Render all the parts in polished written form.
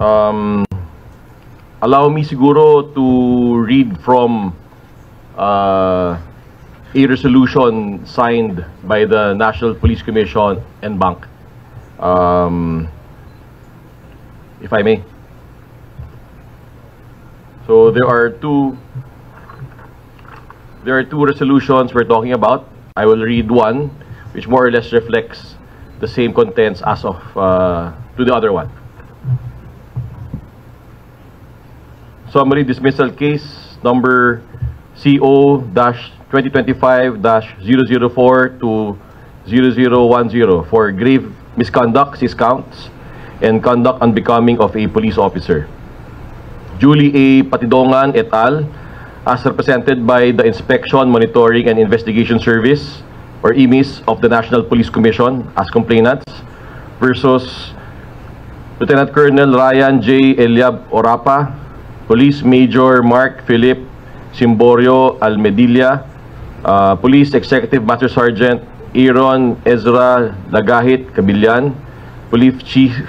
Allow me siguro to read from a resolution signed by the National Police Commission and Bank, if I may. So there are two resolutions we're talking about. I will read one, which more or less reflects the same contents as of to the other one. Summary dismissal case number CO-2025-004 to 0010 for grave misconduct, 6 counts, and conduct unbecoming of a police officer. Julie A. Patidongan et al., as represented by the Inspection, Monitoring, and Investigation Service, or IMIS, of the National Police Commission as complainants, versus Lieutenant Colonel Ryan J. Eliab Orapa, Police Major Mark Philip Simborio Almedilla, Police Executive Master Sergeant Aaron Ezra Lagahit Cabillan, Police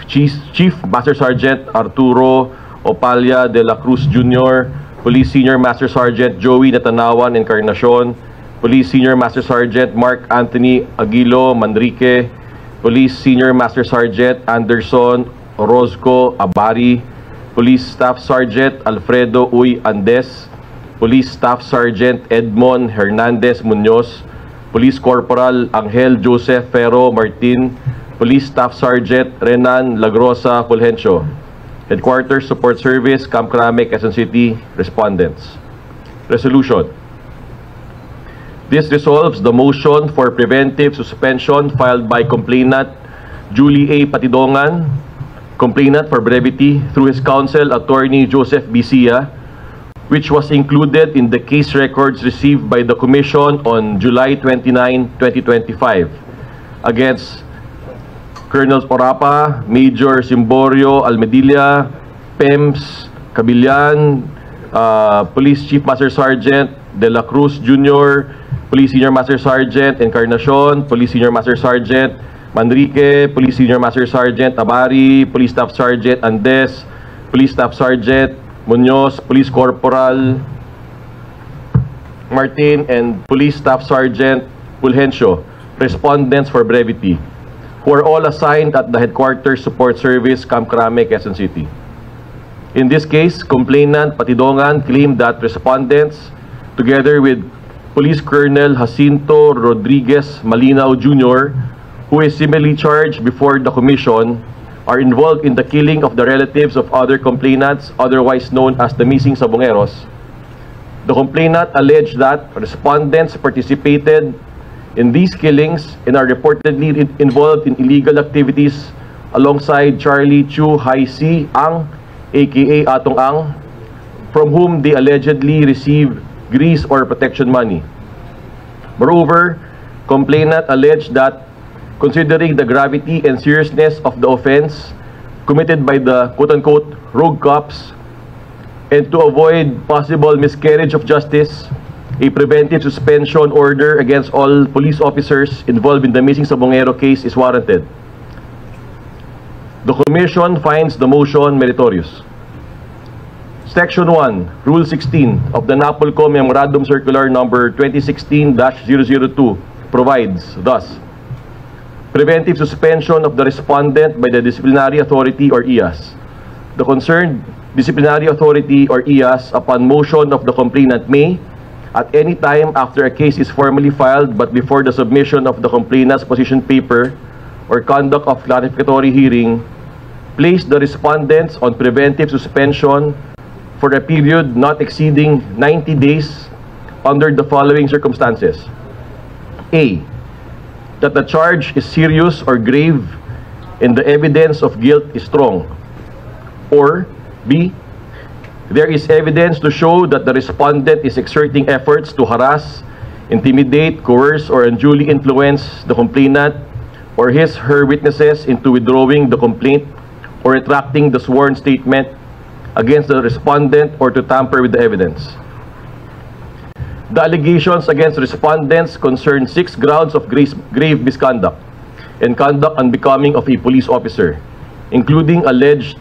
Chief Master Sergeant Arturo Opalia de la Cruz Jr., Police Senior Master Sergeant Joey Natanawan Encarnacion, Police Senior Master Sergeant Mark Anthony Aguilo Manrique, Police Senior Master Sergeant Anderson Orozco Abari, Police Staff Sergeant Alfredo Uy Andes, Police Staff Sergeant Edmond Hernandez Munoz, Police Corporal Angel Joseph Ferro Martin, Police Staff Sergeant Renan Lagrosa Fulgencio. Headquarters Support Service, Camp Crame, Quezon City. Respondents. Resolution. This resolves the motion for preventive suspension filed by complainant Julie A. Patidongan, complainant for brevity, through his counsel, Attorney Joseph Bisia, which was included in the case records received by the Commission on July 29, 2025, against Colonels Orapa, Major Simborio Almedilla, PEMS Cabillan, Police Chief Master Sergeant De La Cruz Jr., Police Senior Master Sergeant Encarnacion, Police Senior Master Sergeant Manrique, Police Senior Master Sergeant Abari, Police Staff Sergeant Andes, Police Staff Sergeant Munoz, Police Corporal Martin, and Police Staff Sergeant Fulgencio, respondents for brevity, who are all assigned at the Headquarters Support Service, Camp Crame, Quezon City. In this case, complainant Patidongan claimed that respondents, together with Police Colonel Jacinto Rodriguez Malinaw Jr., who is similarly charged before the Commission, are involved in the killing of the relatives of other complainants, otherwise known as the missing Sabongeros. The complainant alleged that respondents participated in these killings and are reportedly involved in illegal activities alongside Charlie Chu Hai Si Ang, aka Atong Ang, from whom they allegedly received grease or protection money. Moreover, complainant alleged that, considering the gravity and seriousness of the offense committed by the quote-unquote rogue cops, and to avoid possible miscarriage of justice, a preventive suspension order against all police officers involved in the missing Sabongero case is warranted. The Commission finds the motion meritorious. Section 1, Rule 16 of the NAPOLCO Memorandum Circular number 2016-002 provides thus: preventive suspension of the respondent by the disciplinary authority or IAS. The concerned disciplinary authority or IAS, upon motion of the complainant, may, at any time after a case is formally filed but before the submission of the complainant's position paper or conduct of clarificatory hearing, place the respondents on preventive suspension for a period not exceeding 90 days under the following circumstances. A, that the charge is serious or grave and the evidence of guilt is strong. Or B, there is evidence to show that the respondent is exerting efforts to harass, intimidate, coerce, or unduly influence the complainant or his/her witnesses into withdrawing the complaint or retracting the sworn statement against the respondent or to tamper with the evidence. The allegations against respondents concern 6 grounds of grave misconduct and conduct unbecoming of a police officer, including alleged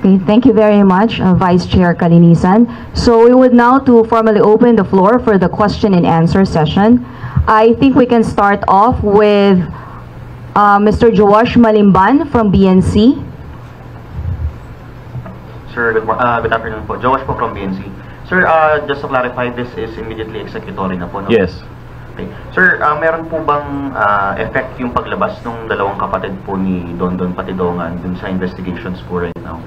Okay, thank you very much, Vice Chair Kalinisan. So we would now to formally open the floor for the question and answer session. I think we can start off with Mr. Joash Malimban from BNC. Sir, good afternoon po. Joash po from BNC. Sir, just to clarify, this is immediately executory na po, no? Yes. Okay. Sir, meron po bang effect yung paglabas ng dalawang kapatid po ni Dondon Patidongan dun sa investigations po right now?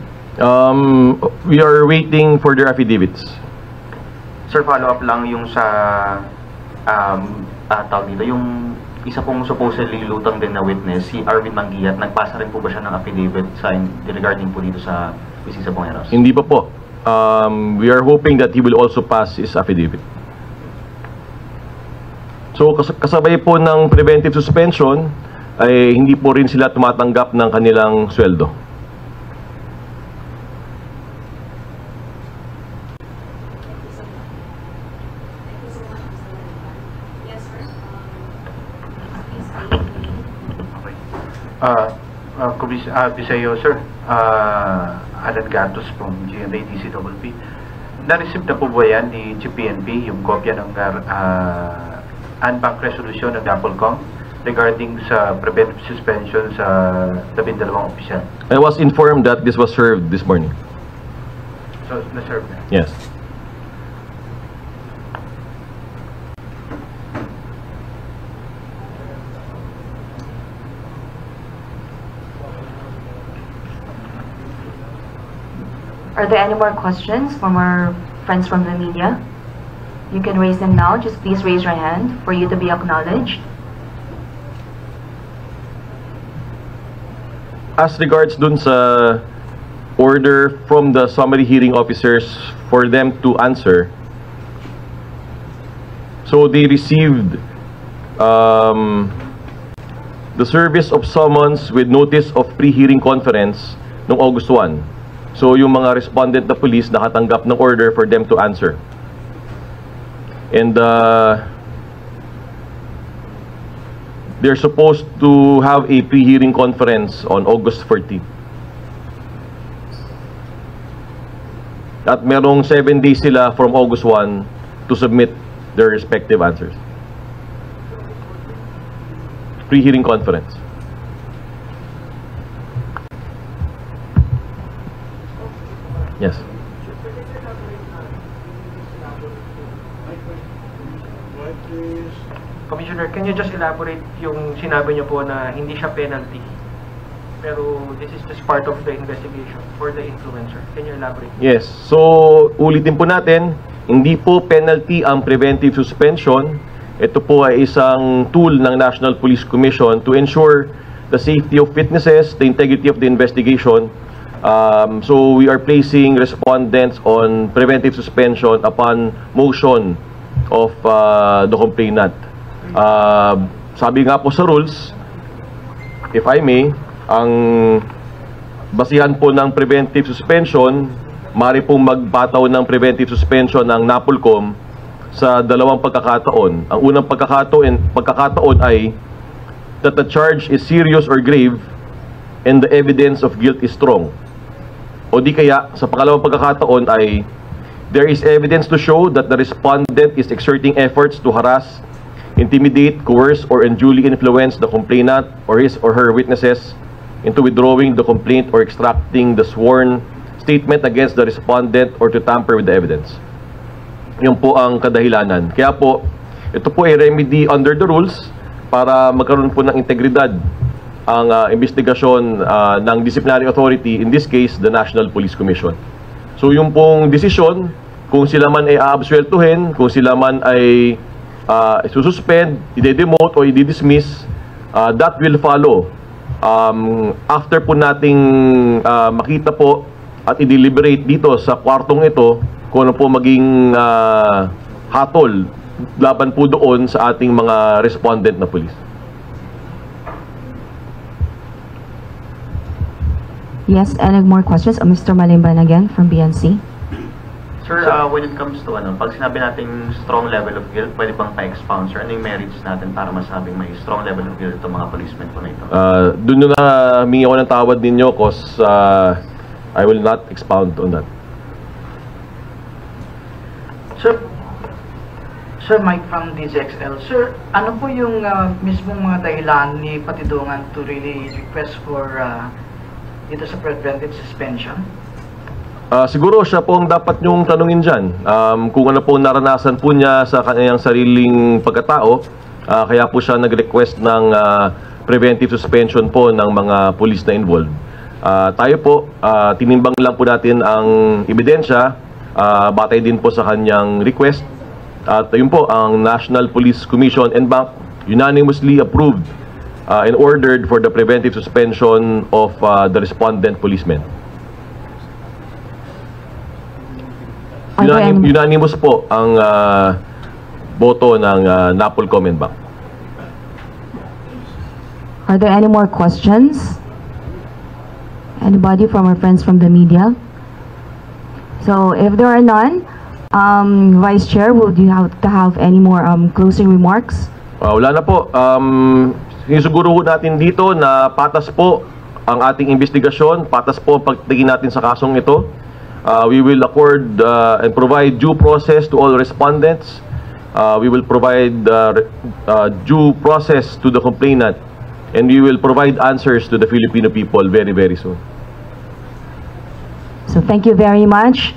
We are waiting for their affidavits. Sir, follow-up lang yung sa tawag dito, yung isa pong supposedly lutang din na witness, si Arvin Manguiat, nagpasa rin po ba siya ng affidavit regarding po dito sa Mrs. Sabongeros? Hindi pa po. We are hoping that he will also pass his affidavit. So kasabay po ng preventive suspension ay hindi po rin sila tumatanggap ng kanilang sweldo. Bisayo, sir. Alan Gatos from GMA DCWP. Na-receive na po ba yan ni GPNP yung kopya ng unbank resolution ng Applecom regarding sa preventive suspension sa 12 opisyal? I was informed that this was served this morning. So, na-serve na? Yes. Are there any more questions from our friends from the media? You can raise them now. Just please raise your hand for you to be acknowledged. As regards dun sa order from the summary hearing officers for them to answer, so they received the service of summons with notice of pre-hearing conference noong August 1. So yung mga respondent na police nakatanggap ng order for them to answer. And they're supposed to have a pre-hearing conference on August 14. At merong 7 days sila from August 1 to submit their respective answers. Pre-hearing conference. Yes. Commissioner, can you just elaborate yung sinabi niyo po na hindi siya penalty, pero this is just part of the investigation for the influencer? Can you elaborate? Yes. So, ulitin po natin, hindi po penalty ang preventive suspension. Ito po ay isang tool ng National Police Commission to ensure the safety of witnesses, the integrity of the investigation. So we are placing respondents on preventive suspension upon motion of the complainant. Sabi nga po sa rules, if I may, ang basihan po ng preventive suspension, maaari pong magbataw ng preventive suspension ng NAPOLCOM sa dalawang pagkakataon. Ang unang pagkakataon ay that the charge is serious or grave and the evidence of guilt is strong. O di kaya, sa pangalawang pagkakataon ay there is evidence to show that the respondent is exerting efforts to harass, intimidate, coerce, or unduly influence the complainant or his or her witnesses into withdrawing the complaint or extracting the sworn statement against the respondent or to tamper with the evidence. Yun po ang kadahilanan. Kaya po, ito po ay remedy under the rules para magkaroon po ng integridad ang investigasyon ng disciplinary authority, in this case, the National Police Commission. So yung pong desisyon, kung sila man ay aabsueltuhin, kung sila man ay sususpend, i-demote o i-dismiss, that will follow. After po nating makita po at i-deliberate dito sa kwartong ito, kung ano po maging hatol laban po doon sa ating mga respondent na police. Yes, any more questions? Mr. Malimban again from BNC. Sir, when it comes to pag sinabi natin strong level of guilt, pwede bang pa-expound, sir? Ano yung merits natin para masabing may strong level of guilt itong mga policemen po na ito? Doon na humingi ako ng tawad ninyo because I will not expound on that. Sir Mike from DZXL. Sir, ano po yung mismong mga dahilan ni Patidongan to really request for dito sa preventive suspension? Siguro siya po ang dapat niyong tanungin dyan. Kung ano po naranasan po niya sa kanyang sariling pagkatao, kaya po siya nag-request ng preventive suspension po ng mga pulis na involved. Tayo po, tinimbang lang po natin ang ebidensya, batay din po sa kanyang request. At yun po, ang National Police Commission and Bank unanimously approved and ordered for the preventive suspension of the respondent policemen. Unanimous po ang boto ng NAPOLCOM and Bank. Are there any more questions? Anybody from our friends from the media? So if there are none, Vice Chair, would you have any more closing remarks? Wala na po. Sinusiguro natin dito na patas po ang ating investigasyon, patas po ang pagtingin natin sa kasong ito. We will accord and provide due process to all respondents. We will provide due process to the complainant, and we will provide answers to the Filipino people very, very soon. So thank you very much.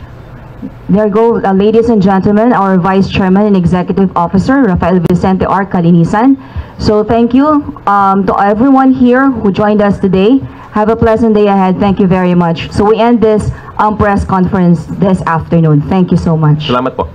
There go, ladies and gentlemen, our Vice Chairman and Executive Officer, Rafael Vicente R. Calinisan. So thank you to everyone here who joined us today. Have a pleasant day ahead. Thank you very much. So we end this press conference this afternoon. Thank you so much. Salamat po.